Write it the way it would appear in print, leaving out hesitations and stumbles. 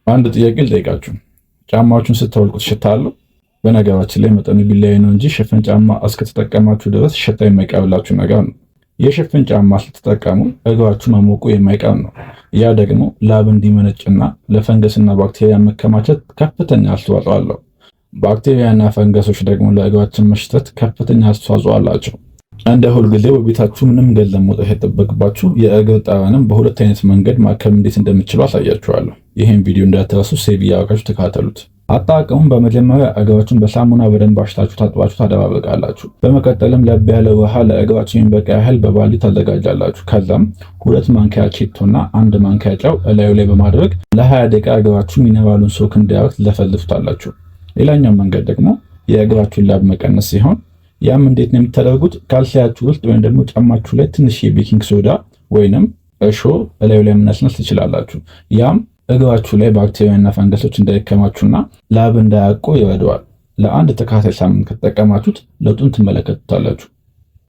አንድ ጥያቄ ልጠይቃችሁ። ጫማዎቹን ስታወልቁት ሽታ አለው? በነገራችን ላይ መጠኑ ቢለያይ ነው እንጂ ሽፍን ጫማ እስከተጠቀማችሁ ድረስ ሽታ የማይቀርላችሁ ነገር ነው። የሽፍን ጫማ ስትጠቀሙ እግራችሁ መሞቁ የማይቀር ነው። ያ ደግሞ ላብ እንዲመነጭና ለፈንገስና ባክቴሪያ መከማቸት ከፍተኛ አስተዋጽኦ አለው። ባክቴሪያና ፈንገሶች ደግሞ ለእግራችን መሽተት ከፍተኛ አስተዋጽኦ አላቸው። እንደ ሁልጊዜ በቤታችሁ ምንም ገንዘብ መውጣት የጠበቅባችሁ የእግር ጠረንም በሁለት አይነት መንገድ ማከም እንዴት እንደምትችሉ አሳያችኋለሁ። ይህን ቪዲዮ እንዳትረሱ ሴቭ እያደረጋችሁ ተከታተሉት። አጠቃቀሙን በመጀመሪያ እግራችሁን በሳሙና በደንብ አሽታችሁ ታጥባችሁ ታደባበቃላችሁ። በመቀጠልም ለብ ያለ ውሃ ለእግራችሁ የሚበቃ ያህል በባልዲ ታዘጋጃላችሁ። ከዛም 2 ማንኪያ ኬቶና 1 ማንኪያ ጨው እላዩ ላይ በማድረግ ለ20 ደቂቃ እግራችሁ ሚነራሉን ሶክ እንዲያደርግ ትለፈልፉታላችሁ። ሌላኛው መንገድ ደግሞ የእግራችሁን ላብ መቀነስ ሲሆን ያም እንዴት ነው የምታደርጉት? ካልሲያችሁ ውስጥ ወይም ደግሞ ጫማችሁ ላይ ትንሽ የቤኪንግ ሶዳ ወይንም እሾ እላዩ ላይ መነስነስ ትችላላችሁ። ያም እግራችሁ ላይ ባክቴሪያና ፈንገሶች እንዳይከማቹና ላብ እንዳያቆ ይረዳዋል። ለአንድ ተከታታይ ሳምንት ከተጠቀማችሁት ለውጡን ትመለከቱታላችሁ።